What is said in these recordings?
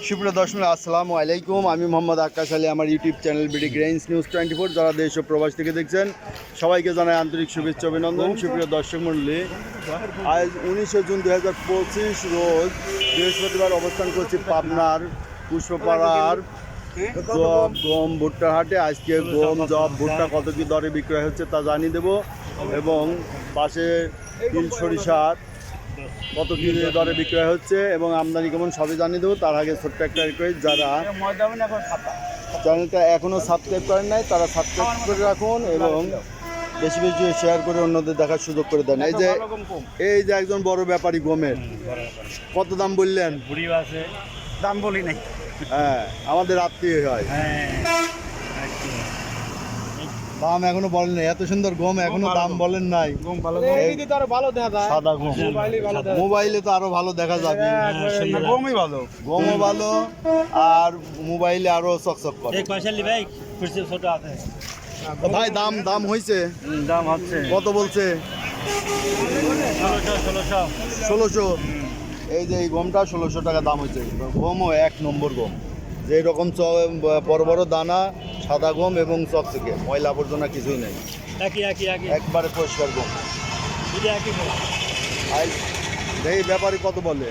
সুপ্রিয় দর্শক আসসালামু আলাইকুম। আমি মোহাম্মদ আকাশ আলী, আমার YouTube channel BD grains news 24। যারা দেশ ও প্রবাস থেকে দেখছেন সবাইকে জানাই আন্তরিক শুভেচ্ছা অভিনন্দন। সুপ্রিয় দর্শক মণ্ডলী, আজ 19 জুন 2025 রোজ বৃহস্পতিবার অবস্থান করছি পাবনার পুষ্পপাড়ার জব গম ভুট্টার হাটে। আজকে গম জব ভুট্টা কত কী দরে বিক্রয় হচ্ছে তা জানিয়ে দেবো, এবং পাশে তিল সরিষার কত কী দরে বিক্রয় হচ্ছে এবং আমদানি কেমন সবই জানিয়ে দেবো। তার আগে ছোট্ট একটা রিকোয়েস্ট, যারা চ্যানেলটা এখনও সাবস্ক্রাইব করেন নাই তারা সাবস্ক্রাইব করে রাখুন এবং বেশি বেশি শেয়ার করে অন্যদের দেখার সুযোগ করে দেন। এই যে একজন বড় ব্যাপারী গমের কত দাম বললেন? দাম বলি নাই। হ্যাঁ, আমাদের আত্মীয় হয়। দাম এখনো বলেন নাই, এত সুন্দর গম এখনো দাম বলেন নাই। সাদা গম মোবাইলে তো আরো ভালো দেখা যাবে, গমই ভালো, গমও ভালো আর মোবাইলে আরো চকচক করে। তো ভাই দাম দাম হয়েছে? দাম হচ্ছে কত বলছে? 1600। এই যে এই গমটা 1600 টাকা দাম হয়েছে। গমও এক নম্বর গম, যে রকম বড় বড় দানা, সাদা গম এবং চকচকে, ময়লা আবর্জনা কিছুই নেই, একবারে পরিষ্কার গম। এই ব্যাপারে কত বলে?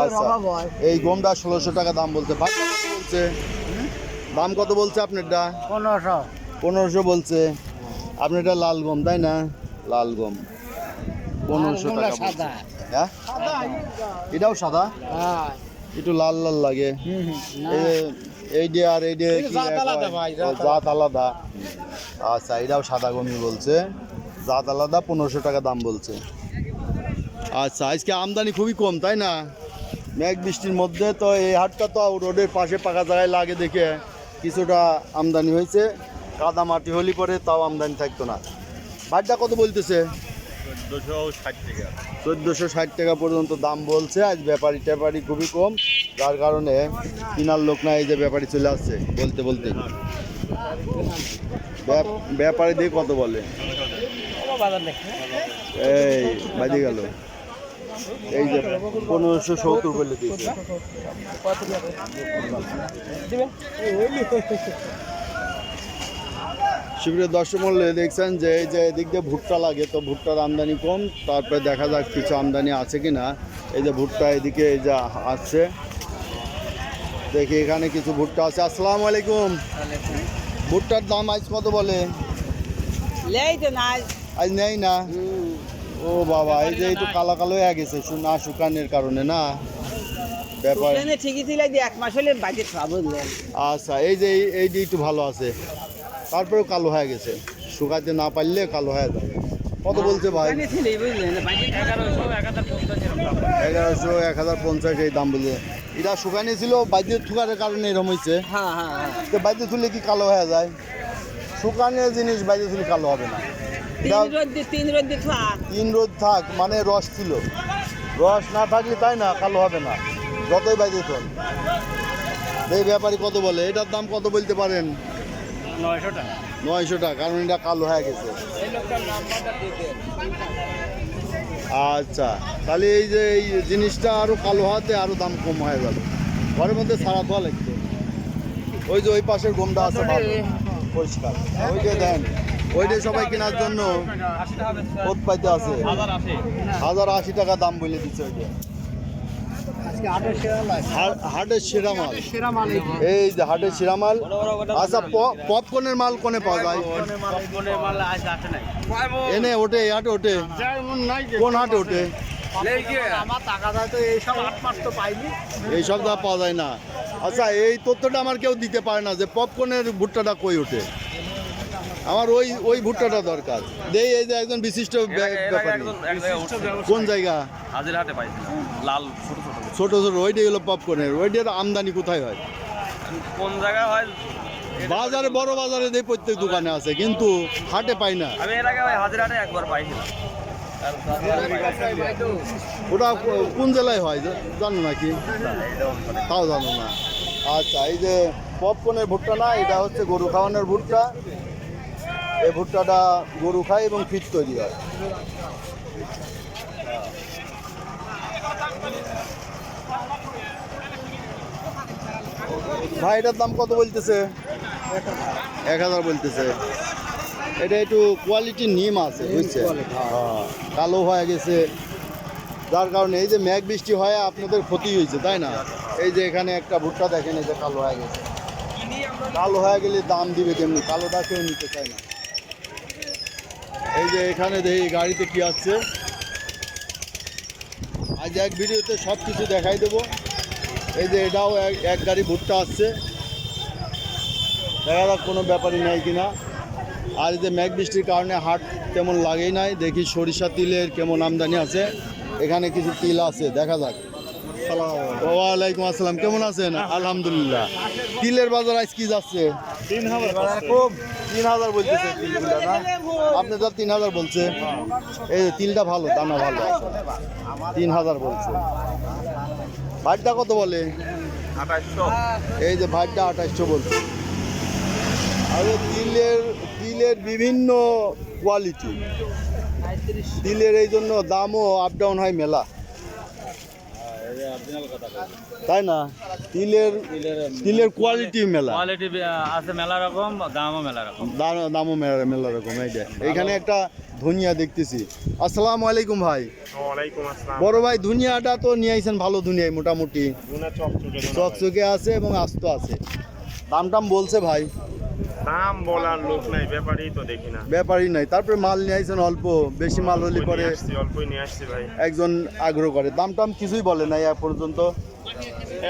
আচ্ছা, এই গমটা 1600 টাকা দাম বলছে। ভাই বলছে দাম কত বলছে আপনারটা? 1500 বলছে। আপনারটা লাল গম তাই না? লাল গম 1500 টাকা বলছে। হ্যাঁ, এটাও সাদা, একটু লাল লাল লাগে। এই যে আর এই যে জাত আলাদা। আচ্ছা, এটাও সাদা গমই বলছে, জাত আলাদা, 1500 টাকা দাম বলছে। আচ্ছা, আজকে আমদানি খুবই কম তাই না? মেঘ বৃষ্টির মধ্যে তো এই হাটটা তো রোডের পাশে পাকা জায়গায় লাগে দেখে কিছুটা আমদানি হয়েছে। কাদা মাটি হলি পরে তাও আমদানি থাকতো না। ভাটটা কত বলতেছে? 1460 টাকা পর্যন্ত দাম বলছে। আজ ব্যাপারী ট্যাপারি খুবই কম, যার কারণে কিনার লোক না, এই যে ব্যাপারী চলে আসছে বলতে বলতে। ব্যাপারী দিয়ে কত বলে? এই বাজে গেল, এই যে 1570 বলে দিয়েছে। সুপ্রিয় দর্শক মণ্ডলী, দেখছেন যে এই যে এদিক দিয়ে ভুট্টা লাগে, তো ভুট্টার আমদানি কম। তারপরে দেখা যাক কিছু আমদানি আছে কি না। এই যে ভুট্টা এদিকে এই যে আসছে, দেখি এখানে কিছু ভুট্টা আছে। আসসালামু আলাইকুম। ভুট্টার দাম আজ কত বলে? আজ নেই না? ও বাবা, এই যে একটু কালো কালো হয়ে গেছে না শুকানোর কারণে না ব্যাপার। আচ্ছা, এই যে এইটি একটু ভালো আছে, তারপরেও কালো হয়ে গেছে, শুকাতে না পারলে কালো হয়ে যায়। কত বলছে ভাই? 1100 1050 এই দাম বলছে। এটা শুকানি ছিল, বাইরে থুকারের কারণে এরকম হয়েছে। তো বাইরে তুলে কি কালো হয়ে যায়? শুকানোর জিনিস বাইরে তুলে কালো হবে না। 3 রোদ থাক মানে রস ছিল, রস না থাকলে তাই না কালো হবে না, যতই বাইরে তোল। এই ব্যাপারী কত বলে? এটার দাম কত বলতে পারেন? 900 টাকা, কারণ এটা কালো হয়ে গেছে। আচ্ছা, তাহলে এই যে এই জিনিসটা আরো কালো হওয়াতে আরো দাম কম হয়ে যাবে। ঘরের মধ্যে ছাড়া দেওয়া লাগবে। ওই যে ওই পাশের গমটা আছে পরিষ্কার, ওইটা দেন, ওইটা সবাই কেনার জন্য পথ পাইতে আছে। 1080 টাকা দাম বলে দিচ্ছে ওইটা। হাটের সেরা মাল, এই যে হাটের সেরা মাল। আচ্ছা, পপকর্নের মাল কোনে পাওয়া যায়? এনে ওঠে, এই হাটে ওঠে? কোন হাটে ওঠে? এইসব দাম পাওয়া যায় না। আচ্ছা, এই তথ্যটা আমার কেউ দিতে পারে না যে পপকর্নের ভুট্টাটা কই ওঠে। আমার ওই ভুট্টাটা দরকার। দেই, এই যে একজন বিশিষ্ট ব্যাপারী। কোন জায়গা? হাজিরহাটে পাইছি, লাল ছোট ছোট ওইটাই হলো পপকর্নের। ওইটার আমদানি কোথায় হয়? কোন জায়গায় হয়? বাজারে, বড় বাজারে দেয়, প্রত্যেক দোকানে আছে, কিন্তু হাটে পাই না। আমি এর আগে হাজিরহাটে একবার পাইছিলাম। ওটা কোন জেলায় হয় জানো নাকি? তাও জানো না? আচ্ছা, এই যে পপকর্নের ভুট্টা না, এটা হচ্ছে গরু খাওয়ানোর ভুট্টা। এই ভুট্টাটা গরু খায় এবং ফিট তৈরি হয়। ভাই এটার দাম কত বলতেছে? 1000 বলতেছে। এটা একটু কোয়ালিটি নিম আছে বুঝছে, হ্যাঁ, কালো হয়ে গেছে, যার কারণে এই যে মেঘ বৃষ্টি হয় আপনাদের ক্ষতি হয়েছে তাই না? এই যে এখানে একটা ভুট্টা দেখেন, এই যে কালো হয়ে গেছে, কালো হয়ে গেলে দাম দিবে তেমনি, কালোটা কেউ নিতে চায় না। এই যে এখানে দেখি গাড়িতে কি আসছে, আজ এক ভিডিওতে সব কিছু দেখাই দেবো। এই যে এটাও এক গাড়ি ভুট্টা আসছে, দেখা যাক কোনো ব্যাপারই নাই কিনা। আর এই যে মেঘ বৃষ্টির কারণে হাট তেমন লাগেই নাই। দেখি সরিষা তিলের কেমন আমদানি আছে, এখানে কিছু তিল আছে, দেখা যাক। ওয়ালাইকুম আসসালাম, কেমন আছেন? আলহামদুলিল্লাহ। তিলের বাজার আজ কি যাচ্ছে? 3000 বলতেছে তিলগুলা না, আপনাদের 3000 বলছে। এই যে তিলটা ভালো, দানা ভালো আছে, 3000 বলছে। ভাইটা কত বলে? 2800। এই যে ভাইটা 2800 বলছে। আর তিলের বিভিন্ন কোয়ালিটি, তিলের এই জন্য দামও আপ ডাউন হয় মেলা, তাই না? তিলের কোয়ালিটি মেলা, কোয়ালিটি আছে মেলা রকম, দামও মেলা রকম। দামও মেলা রকম। এইটা এখানে একটা ধনিয়া দেখতেছি। আসসালামু আলাইকুম ভাই। ওয়ালাইকুম আসসালাম। বড় ভাই, ধনিয়াটা তো নিয়ে আইছেন, ভালো ধনিয়া, মোটামুটি গুনা চকচকে দোনো চকচকে আছে এবং আস্ত আছে। দাম টাম বলছে ভাই? দাম বলার লোক নাই, ব্যাপারই তো দেখি না। ব্যাপারই নাই, তারপরে মাল নিয়ে আইছেন অল্প, বেশি মাল হলে পরে অল্পই নিয়ে আসছি ভাই। একজন আগ্রহ করে। দাম টাম কিছুই বলে নাই এ পর্যন্ত।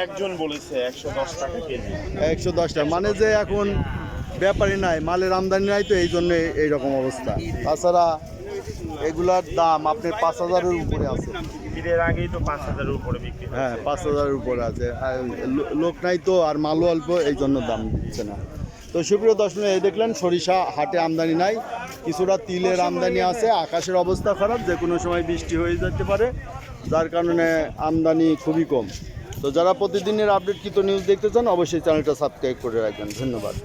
একজন বলেছে 110 টাকা কেজি। 110 টাকা, মানে যে এখন ব্যাপারই নাই, মালের আমদানি নাই, তো এই জন্য এইরকম অবস্থা। তাছাড়া এগুলার দাম আপনার 5000-এর উপরে আছে। ঈদের আগেই তো 5000-এর উপরে বিক্রি হয়েছে। হ্যাঁ, 5000-এর উপরে আছে। আর লোক নাই তো, আর মালও অল্প, এই জন্য দাম দিচ্ছে না। তো সুপ্রিয় দর্শক, এই দেখলেন সরিষা হাটে আমদানি নাই, কিছুটা তিলের আমদানি আছে। আকাশের অবস্থা খারাপ, যে কোনো সময় বৃষ্টি হয়ে যেতে পারে, যার কারণে আমদানি খুবই কম। তো যারা প্রতিদিনের আপডেটকৃত নিউজ দেখতে চান, অবশ্যই চ্যানেলটা সাবস্ক্রাইব করে রাখবেন। ধন্যবাদ।